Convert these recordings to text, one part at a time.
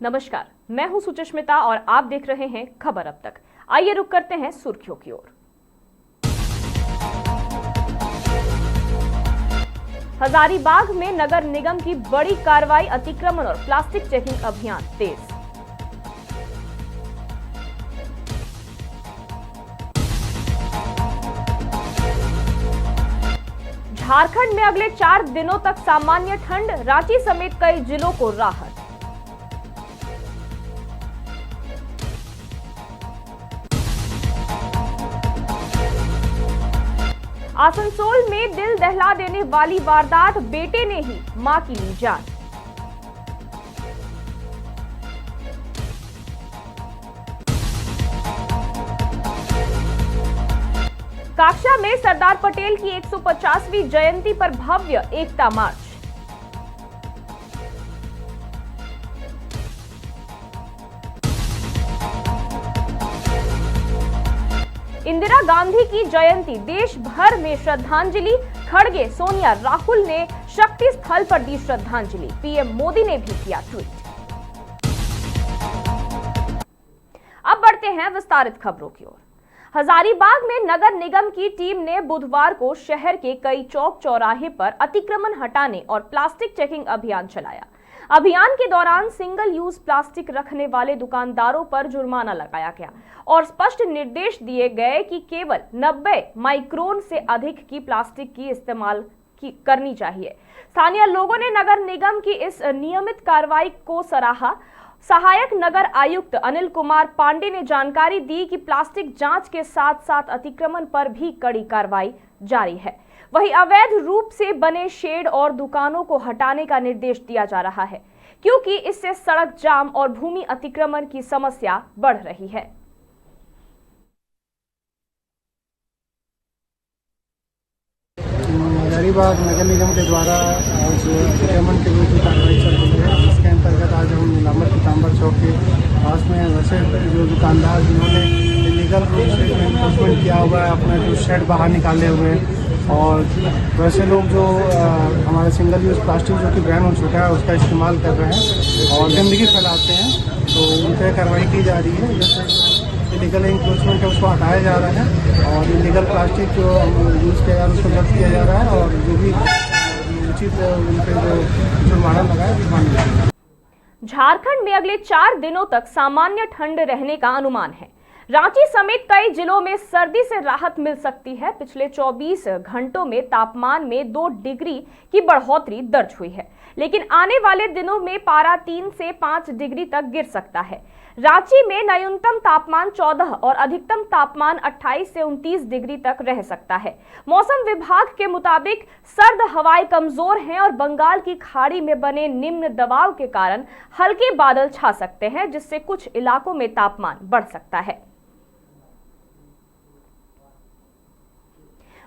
नमस्कार, मैं हूं सुचिस्मिता और आप देख रहे हैं खबर अब तक। आइए रुक करते हैं सुर्खियों की ओर। हजारीबाग में नगर निगम की बड़ी कार्रवाई, अतिक्रमण और प्लास्टिक चेकिंग अभियान तेज। झारखंड में अगले 4 दिनों तक सामान्य ठंड, रांची समेत कई जिलों को राहत। आसनसोल में दिल दहला देने वाली वारदात, बेटे ने ही मां की ली जान। काक्षा में सरदार पटेल की 150वीं जयंती पर भव्य एकता मार्च। इंदिरा गांधी की जयंती, देश भर में श्रद्धांजलि। खड़गे, सोनिया, राहुल ने शक्ति स्थल पर दी श्रद्धांजलि। पीएम मोदी ने भी किया ट्वीट। अब बढ़ते हैं विस्तारित खबरों की ओर। हजारीबाग में नगर निगम की टीम ने बुधवार को शहर के कई चौक चौराहे पर अतिक्रमण हटाने और प्लास्टिक चेकिंग अभियान चलाया। अभियान के दौरान सिंगल यूज प्लास्टिक रखने वाले दुकानदारों पर जुर्माना लगाया गया और स्पष्ट निर्देश दिए गए कि केवल 90 माइक्रोन से अधिक की प्लास्टिक की इस्तेमाल करनी चाहिए। स्थानीय लोगों ने नगर निगम की इस नियमित कार्रवाई को सराहा। सहायक नगर आयुक्त अनिल कुमार पांडे ने जानकारी दी कि प्लास्टिक जांच के साथ साथ अतिक्रमण पर भी कड़ी कार्रवाई जारी है। वहीं अवैध रूप से बने शेड और दुकानों को हटाने का निर्देश दिया जा रहा है, क्योंकि इससे सड़क जाम और भूमि अतिक्रमण की समस्या बढ़ रही है। हजारीबाग नगर निगम के द्वारा आज अतिक्रमण के विरुद्ध कार्रवाई चल रही है, जिसके अंतर्गत आज हम नीलांबर पीताम्बर चौक के पास में वैसे जो दुकानदार जिन्होंने इलीगल रूप से एनफोर्समेंट किया हुआ है, अपना जो शेड बाहर निकाले हुए हैं, और वैसे लोग जो हमारे सिंगल यूज़ प्लास्टिक जो कि बैन हो चुका है उसका इस्तेमाल कर रहे हैं और गंदगी फैलाते हैं, तो उन पर कार्रवाई की जा रही है। जैसे इलीगल एनफोर्समेंट है उसको हटाया जा रहा है और इलीगल प्लास्टिक जो यूज़ किया जा रहा है उसको जब्त किया जा रहा है और जो भी उचित उन पर जो जुर्माना लगाया। झारखंड में अगले 4 दिनों तक सामान्य ठंड रहने का अनुमान है। रांची समेत कई जिलों में सर्दी से राहत मिल सकती है। पिछले 24 घंटों में तापमान में 2 डिग्री की बढ़ोतरी दर्ज हुई है, लेकिन आने वाले दिनों में पारा 3 से 5 डिग्री तक गिर सकता है। रांची में न्यूनतम तापमान 14 और अधिकतम तापमान 28 से 29 डिग्री तक रह सकता है। मौसम विभाग के मुताबिक सर्द हवाएं कमजोर हैं और बंगाल की खाड़ी में बने निम्न दबाव के कारण हल्के बादल छा सकते हैं, जिससे कुछ इलाकों में तापमान बढ़ सकता है।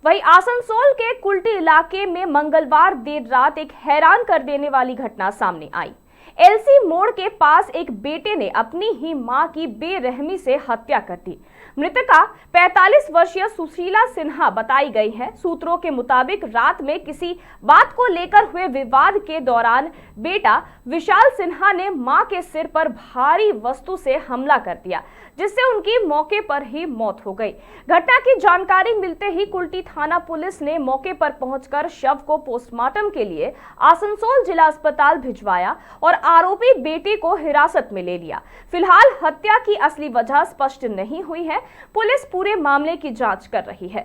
वहीं आसनसोल के कुल्टी इलाके में मंगलवार देर रात एक हैरान कर देने वाली घटना सामने आई। एलसी मोड़ के पास एक बेटे ने अपनी ही मां की बेरहमी से हत्या कर दी। मृतका 45 वर्षीय सुशीला सिन्हा बताई गई है। सूत्रों के मुताबिक रात में किसी बात को लेकर हुए विवाद के दौरान बेटा विशाल सिन्हा ने मां के सिर पर भारी वस्तु से हमला कर दिया, जिससे उनकी मौके पर ही मौत हो गई। घटना की जानकारी मिलते ही कुल्टी थाना पुलिस ने मौके पर पहुंचकर शव को पोस्टमार्टम के लिए आसनसोल जिला अस्पताल भिजवाया और आरोपी बेटे को हिरासत में ले लिया। फिलहाल हत्या की असली वजह स्पष्ट नहीं हुई है। पुलिस पूरे मामले की जांच कर रही है।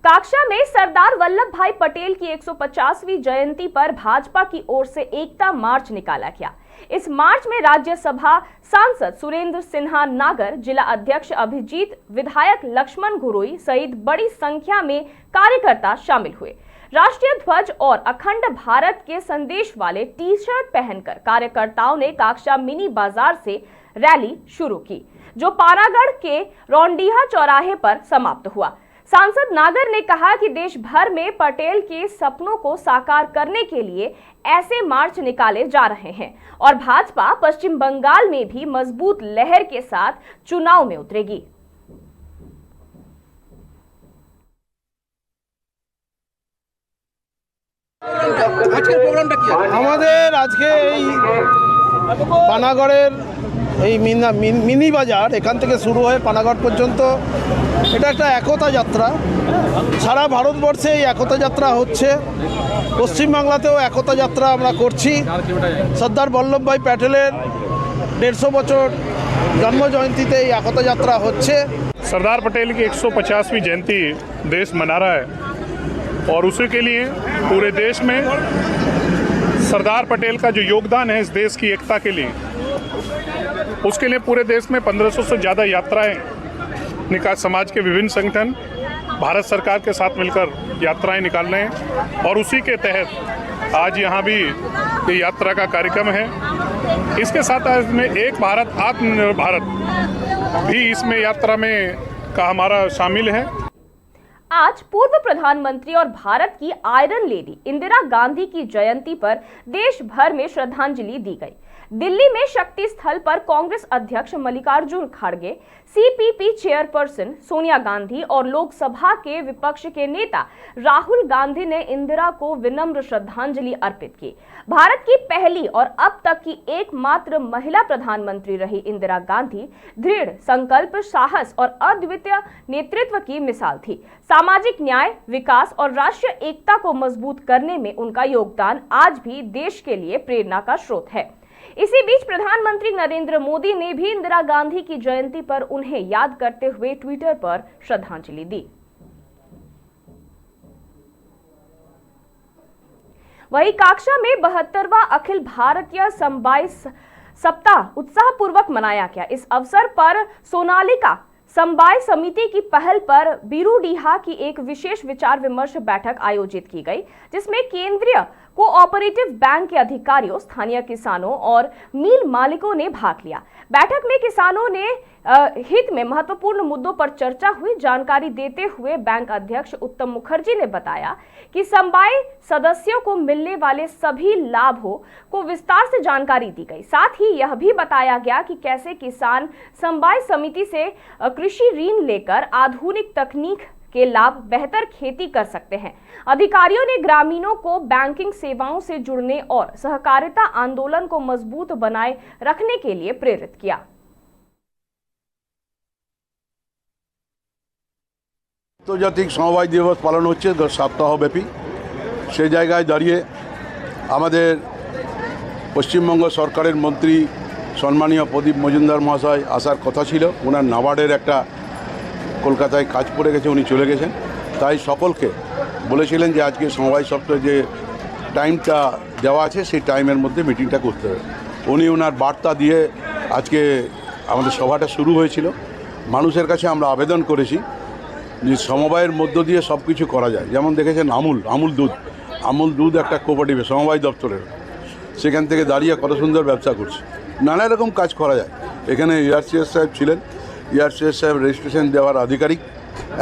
काक्षा में सरदार वल्लभ भाई पटेल की 150वीं जयंती पर भाजपा की ओर से एकता मार्च निकाला गया। इस मार्च में राज्यसभा सांसद सुरेंद्र सिन्हा नागर, जिला अध्यक्ष अभिजीत, विधायक लक्ष्मण घुरोई सहित बड़ी संख्या में कार्यकर्ता शामिल हुए। राष्ट्रीय ध्वज और अखंड भारत के संदेश वाले टी शर्ट पहनकर कार्यकर्ताओं ने काक्षा मिनी बाजार से रैली शुरू की, जो पानागढ़ के रौंडिया चौराहे पर समाप्त हुआ। सांसद नागर ने कहा कि देश भर में पटेल के सपनों को साकार करने के लिए ऐसे मार्च निकाले जा रहे हैं और भाजपा पश्चिम बंगाल में भी मजबूत लहर के साथ चुनाव में उतरेगी। আজকের প্রোগ্রামটা কি আছে? আমাদের আজকে এই পানাগড়ের এই মিনি বাজার এখান থেকে শুরু হয়ে পানাগড় পর্যন্ত এটা একটা একতা যাত্রা। সারা ভারতবর্ষে এই একতা যাত্রা হচ্ছে, পশ্চিমবাংলাতেও একতা যাত্রা আমরা করছি। সর্দার বল্লভভাই প্যাটেলের 150 বছর জন্মজয়ন্তীতে এই একতা যাত্রা হচ্ছে। सरदार पटेल की 150वीं जयंती देश मना रहा है और उसी के लिए पूरे देश में सरदार पटेल का जो योगदान है इस देश की एकता के लिए, उसके लिए पूरे देश में 1500 से ज़्यादा यात्राएं समाज के विभिन्न संगठन भारत सरकार के साथ मिलकर यात्राएं निकाल रहे हैं और उसी के तहत आज यहाँ भी ये यात्रा का कार्यक्रम है। इसके साथ में एक भारत आत्मनिर्भर भारत भी इसमें यात्रा में का हमारा शामिल है। आज पूर्व प्रधानमंत्री और भारत की आयरन लेडी इंदिरा गांधी की जयंती पर देश भर में श्रद्धांजलि दी गई। दिल्ली में शक्ति स्थल पर कांग्रेस अध्यक्ष मल्लिकार्जुन खड़गे, सीपीपी चेयरपर्सन सोनिया गांधी और लोकसभा के विपक्ष के नेता राहुल गांधी ने इंदिरा को विनम्र श्रद्धांजलि अर्पित की। भारत की पहली और अब तक की एकमात्र महिला प्रधानमंत्री रही इंदिरा गांधी दृढ़ संकल्प, साहस और अद्वितीय नेतृत्व की मिसाल थी। सामाजिक न्याय, विकास और राष्ट्रीय एकता को मजबूत करने में उनका योगदान आज भी देश के लिए प्रेरणा का स्रोत है। इसी बीच प्रधानमंत्री नरेंद्र मोदी ने भी इंदिरा गांधी की जयंती पर उन्हें याद करते हुए ट्विटर पर श्रद्धांजलि दी। वहीं काक्षा में 72वां अखिल भारतीय समवाय सप्ताह उत्साहपूर्वक मनाया गया। इस अवसर पर सोनालिका समवाय समिति की पहल पर बीरूडीहा की एक विशेष विचार विमर्श बैठक आयोजित की गई, जिसमें केंद्रीय कोऑपरेटिव बैंक के अधिकारियों, स्थानीय किसानों और मिल मालिकों ने भाग लिया। बैठक में किसानों ने हित में महत्वपूर्ण मुद्दों पर चर्चा हुई। जानकारी देते हुए बैंक अध्यक्ष उत्तम मुखर्जी ने बताया कि समवाय सदस्यों को मिलने वाले सभी लाभों को विस्तार से जानकारी दी गई। साथ ही यह भी बताया गया कि कैसे किसान समवाय समिति से कृषि ऋण लेकर आधुनिक तकनीक के लाभ बेहतर खेती कर सकते हैं। अधिकारियों ने ग्रामीणों को बैंकिंग सेवाओं से जुड़ने और सहकारिता आंदोलन को मजबूत बनाए रखने के लिए प्रेरित किया। আন্তর্জাতিক সমবায় দিবস পালন হচ্ছে সপ্তাহব্যাপী। সেই জায়গায় দাঁড়িয়ে আমাদের পশ্চিমবঙ্গ সরকারের মন্ত্রী সম্মানীয় প্রদীপ মজুমদার মহাশয় আসার কথা ছিল। ওনার নাবার্ডের একটা কলকাতায় কাজ পড়ে গেছে, উনি চলে গেছেন। তাই সকলকে বলেছিলেন যে আজকে সমবায় সপ্তাহে যে টাইমটা দেওয়া আছে সেই টাইমের মধ্যে মিটিংটা করতে হবে। উনি ওনার বার্তা দিয়ে আজকে আমাদের সভাটা শুরু হয়েছিল। মানুষের কাছে আমরা আবেদন করেছি যে সমবায়ের মধ্য দিয়ে সব কিছু করা যায়। যেমন দেখেছেন আমুল দুধ একটা কোঅপারেটিভ সমবায় দপ্তরের, সেখান থেকে দাঁড়িয়ে কত সুন্দর ব্যবসা করছে। নানা রকম কাজ করা যায়। এখানে ইয়ারসিএস সাহেব ছিলেন, ইয়ারসিএস সাহেব রেজিস্ট্রেশন দেওয়ার আধিকারিক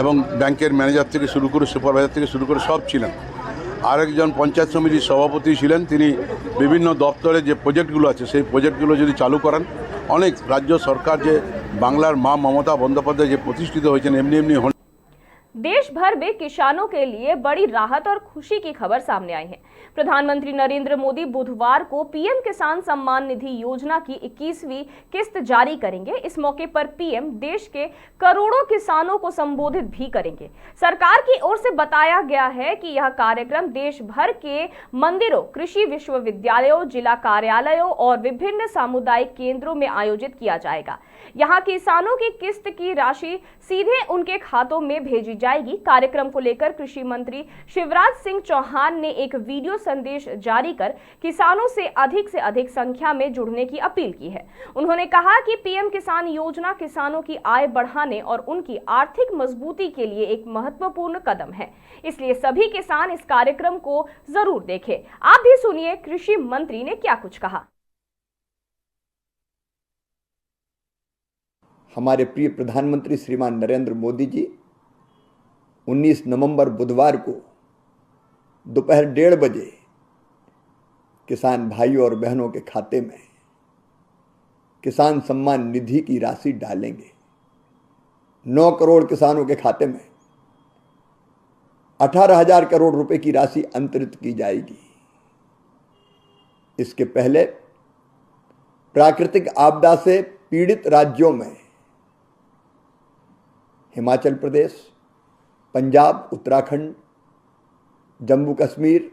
এবং ব্যাংকের ম্যানেজার থেকে শুরু করে সুপারভাইজার থেকে শুরু করে সব ছিলেন। আরেকজন পঞ্চায়েত সমিতির সভাপতি ছিলেন, তিনি বিভিন্ন দপ্তরে যে প্রজেক্টগুলো আছে সেই প্রজেক্টগুলো যদি চালু করান, অনেক রাজ্য সরকার যে বাংলার মা মমতা বন্দ্যোপাধ্যায় যে প্রতিষ্ঠিত হয়েছেন এমনি এমনি। देश भर में किसानों के लिए बड़ी राहत और खुशी की खबर सामने आई है। प्रधानमंत्री नरेंद्र मोदी बुधवार को पीएम किसान सम्मान निधि योजना की 21वीं किस्त जारी करेंगे। इस मौके पर पीएम देश के करोड़ों किसानों को संबोधित भी करेंगे। सरकार की ओर से बताया गया है कि यह कार्यक्रम देश भर के मंदिरों, कृषि विश्वविद्यालयों, जिला कार्यालयों और विभिन्न सामुदायिक केंद्रों में आयोजित किया जाएगा। यहाँ किसानों की किस्त की राशि सीधे उनके खातों में भेजी जाएगी। कार्यक्रम को लेकर कृषि मंत्री शिवराज सिंह चौहान ने एक वीडियो संदेश जारी कर किसानों से अधिक संख्या में जुड़ने की अपील की है। उन्होंने कहा कि पीएम किसान योजना किसानों की आय बढ़ाने और उनकी आर्थिक मजबूती के लिए एक महत्वपूर्ण कदम है, इसलिए सभी किसान इस कार्यक्रम को जरूर देखें। आप भी सुनिए कृषि मंत्री ने क्या कुछ कहा। हमारे प्रिय प्रधानमंत्री श्रीमान नरेंद्र मोदी जी 19 नवंबर बुधवार को दोपहर 1:30 बजे किसान भाइयों और बहनों के खाते में किसान सम्मान निधि की राशि डालेंगे। 9 करोड़ किसानों के खाते में 18,000 करोड़ रुपए की राशि अंतरित की जाएगी। इसके पहले प्राकृतिक आपदा से पीड़ित राज्यों में हिमाचल प्रदेश, पंजाब, उत्तराखंड, जम्मू कश्मीर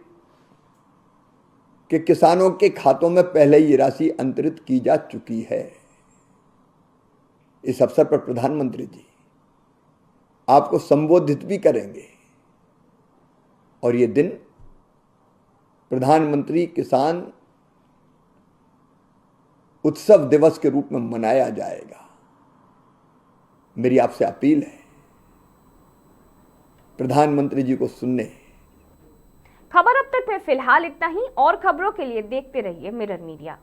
के किसानों के खातों में पहले ही राशि अंतरित की जा चुकी है। इस अवसर पर प्रधानमंत्री जी आपको संबोधित भी करेंगे और ये दिन प्रधानमंत्री किसान उत्सव दिवस के रूप में मनाया जाएगा। मेरी आपसे अपील है, प्रधानमंत्री जी को सुनने। खबर अब तक में फिलहाल इतना ही। और खबरों के लिए देखते रहिए मिरर मीडिया।